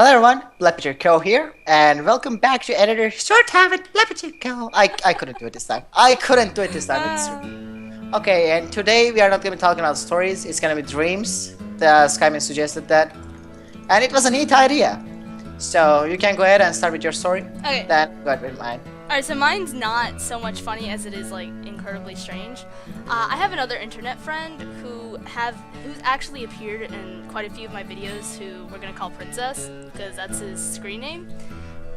Hello everyone, Blapature here, and welcome back to Editor Storytime with Blapature. I couldn't do it this time. I couldn't do it this time. Okay, and today we are not going to be talking about stories, it's going to be dreams. The Skymin suggested that, and it was a neat idea. So you can go ahead and start with your story. Okay. Then go ahead with mine. Alright, so mine's not so much funny as it is like incredibly strange. I have another internet friend who's actually appeared in quite a few of my videos who we're gonna call Princess, because that's his screen name.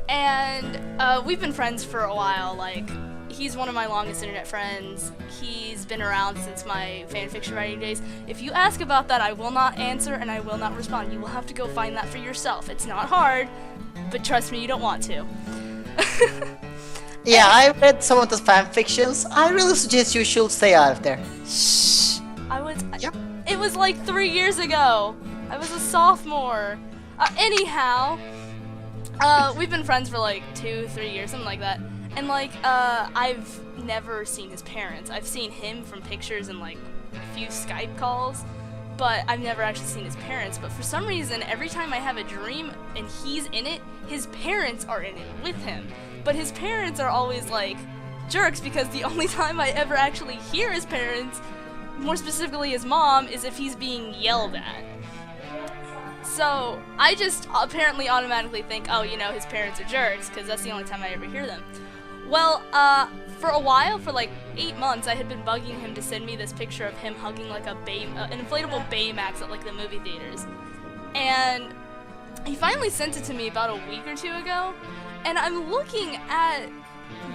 And we've been friends for a while. Like, he's one of my longest internet friends. He's been around since my fanfiction writing days. If you ask about that, I will not answer and I will not respond. You will have to go find that for yourself. It's not hard, but trust me, you don't want to. Yeah, I read some of the fan fictions. I really suggest you should stay out of there. Shh. Yep. It was like 3 years ago. I was a sophomore. Anyhow, we've been friends for like 2-3 years, something like that. And like, I've never seen his parents. I've seen him from pictures and like a few Skype calls, but I've never actually seen his parents. But for some reason, every time I have a dream and he's in it, his parents are in it with him. But his parents are always like jerks, because the only time I ever actually hear his parents, more specifically his mom, is if he's being yelled at. So I just apparently automatically think, oh, you know, his parents are jerks, because that's the only time I ever hear them. Well, for a while, for like 8 months, I had been bugging him to send me this picture of him hugging like an inflatable Baymax at like the movie theaters. And he finally sent it to me about a week or two ago. And I'm looking at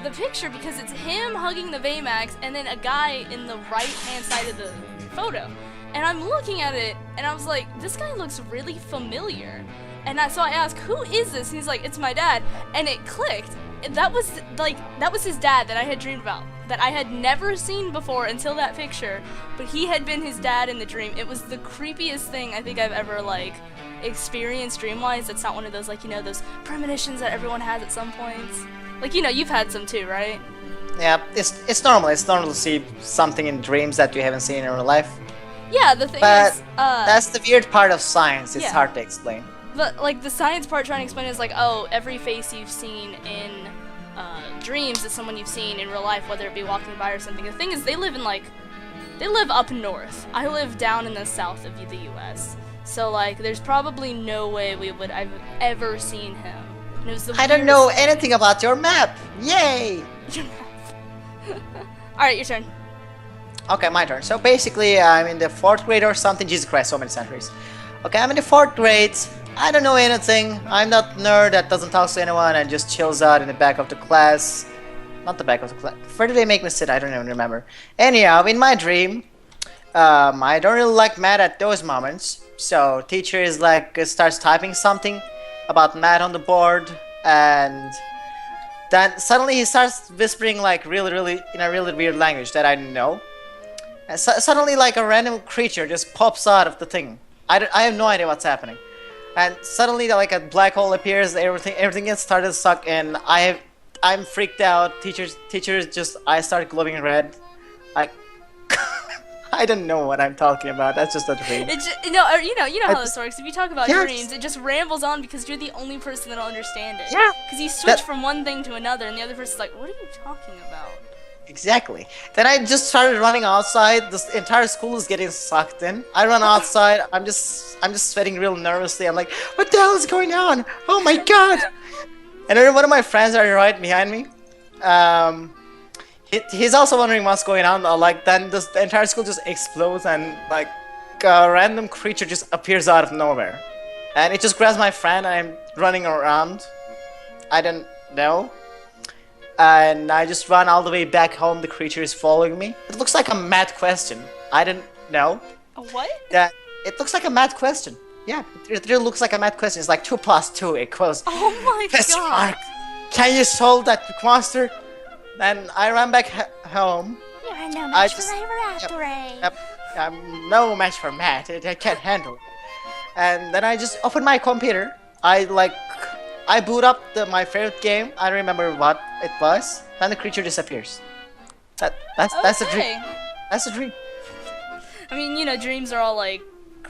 the picture because it's him hugging the Baymax and then a guy in the right-hand side of the photo. And I'm looking at it and I was like, this guy looks really familiar. And so I asked, who is this? And he's like, it's my dad. And it clicked. That was his dad that I had dreamed about, that I had never seen before until that picture. But he had been his dad in the dream. It was the creepiest thing I think I've ever like experienced dream-wise. It's not one of those, like, you know, those premonitions that everyone has at some points. Like, you know, you've had some too, right? Yeah, it's normal. It's normal to see something in dreams that you haven't seen in real life. Yeah, the thing But is, that's the weird part of science. It's yeah. hard to explain. But like the science part trying to explain is like, oh, every face you've seen in dreams is someone you've seen in real life, whether it be walking by or something. The thing is, they live up north. I live down in the south of the U.S. So like, there's probably no way I've ever seen him. And it was the I don't know weirdest thing. anything about your map. Yay! All right, your turn. Okay, my turn. So basically, I'm in the 4th grade or something. Jesus Christ, so many centuries. Okay, I'm in the 4th grade. I don't know anything. I'm not nerd that doesn't talk to anyone and just chills out in the back of the class. Not the back of the class. Where did they make me sit? I don't even remember. Anyhow, in my dream, I don't really like math at those moments. So teacher is like starts typing something about math on the board, and then suddenly he starts whispering like really in a really weird language that I didn't know. And suddenly, like a random creature just pops out of the thing. I have no idea what's happening. And suddenly, like a black hole appears. Everything gets started to suck, and I'm freaked out. Teachers just I start glowing red. I don't know what I'm talking about. That's just a dream. You know how this works. If you talk about dreams, it just rambles on because you're the only person that'll understand it. Yeah. Because you switch from one thing to another, and the other person's like, "What are you talking about?" Exactly. Then I just started running outside. This entire school is getting sucked in. I run outside. I'm just sweating real nervously. I'm like, what the hell is going on? Oh my god! And then one of my friends are right behind me. He's also wondering what's going on. Like, then the entire school just explodes, and like a random creature just appears out of nowhere, and it just grabs my friend, and I'm running around. I don't know. And I just run all the way back home. The creature is following me. It looks like a math question. I didn't know. A what? That it looks like a math question. Yeah, it really looks like a math question. It's like 2 + 2 equals. Oh my Question god! mark. Can you solve that monster? Then I ran back home. You're no match for my laboratory. Yep, I'm no match for math. I can't handle it. And then I just opened my computer. I boot up my favorite game. I don't remember what it was. Then the creature disappears. That's a dream. That's a dream. I mean, you know, dreams are all like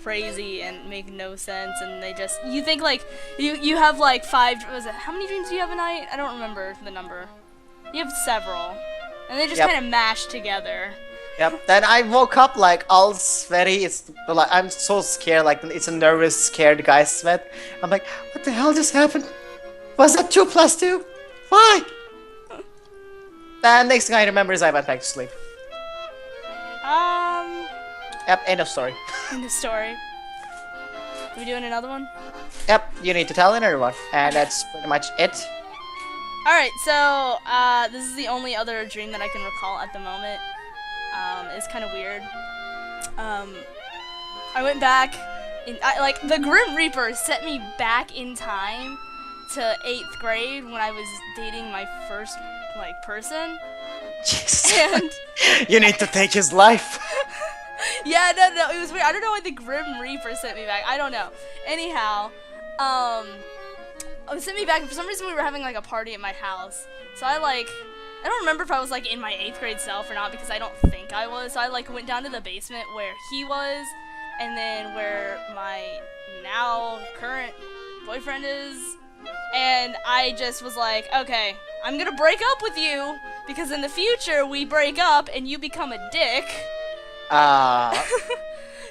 crazy and make no sense, and they just you think like you have like how many dreams do you have a night? I don't remember the number. You have several, and they just Yep. kind of mash together. Yep. Then I woke up like all sweaty. It's like I'm so scared. Like it's a nervous, scared guy sweat. I'm like, what the hell just happened? Was that 2 + 2? Why? Then next thing I remember is I went back to sleep. Yep. End of story. In the story. Are we doing another one? Yep. You need to tell another one, and that's pretty much it. Alright, so, this is the only other dream that I can recall at the moment. It's kind of weird. I went back, like, the Grim Reaper sent me back in time to 8th grade when I was dating my first, like, person. Jesus. And You need to take his life. yeah, no, it was weird. I don't know why the Grim Reaper sent me back. I don't know. Anyhow, sent me back. For some reason, we were having like a party at my house. So I don't remember if I was like in my 8th grade self or not because I don't think I was. So I like went down to the basement where he was, and then where my now current boyfriend is, and I just was like, okay, I'm gonna break up with you because in the future we break up and you become a dick.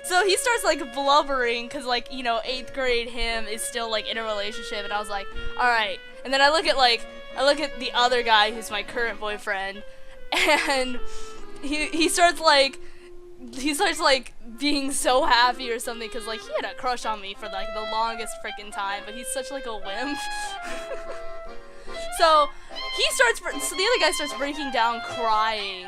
So he starts like blubbering because like, you know, 8th grade him is still like in a relationship, and I was like, alright. And then I look at the other guy who's my current boyfriend, and he starts like being so happy or something because like he had a crush on me for like the longest freaking time, but he's such like a wimp. So the other guy starts breaking down crying,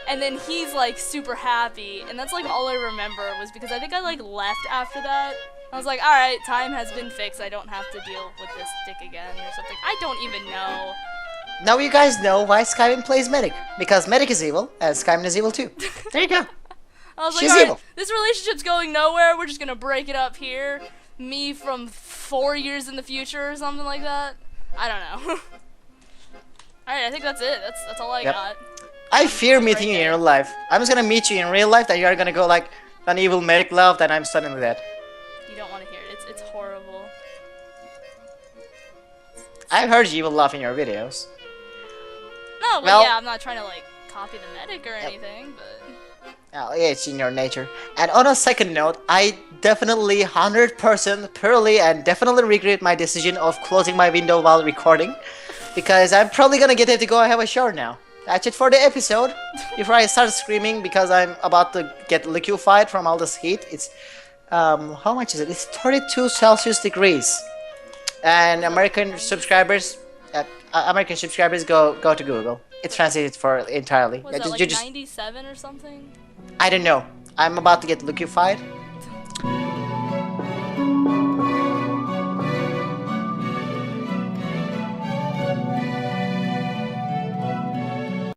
and then he's like super happy, and that's like all I remember was because I think I like left after that. I was like, alright, time has been fixed, I don't have to deal with this dick again or something. I don't even know. Now you guys know why Skymin plays Medic. Because Medic is evil, and Skymin is evil too. There you go. I was like, She's alright, evil. this relationship's going nowhere, we're just gonna break it up here. Me from 4 years in the future or something like that. I don't know. Alright, I think that's it. That's all I got. I fear meeting you in real life. I'm just gonna meet you in real life, then you're gonna go like an evil Medic love, then I'm suddenly dead. You don't want to hear it. It's horrible. I've heard you will laugh in your videos. No, well, yeah, I'm not trying to like copy the Medic or anything, but Oh, yeah, it's in your nature. And on a second note, I definitely 100% purely and definitely regret my decision of closing my window while recording, because I'm probably gonna get to go have a shower now. That's it for the episode. Before I start screaming because I'm about to get liquefied from all this heat. It's how much is it? It's 32 Celsius degrees. And American subscribers go to Google. It's translated for entirely. was that like 97 or something? I don't know. I'm about to get liquefied.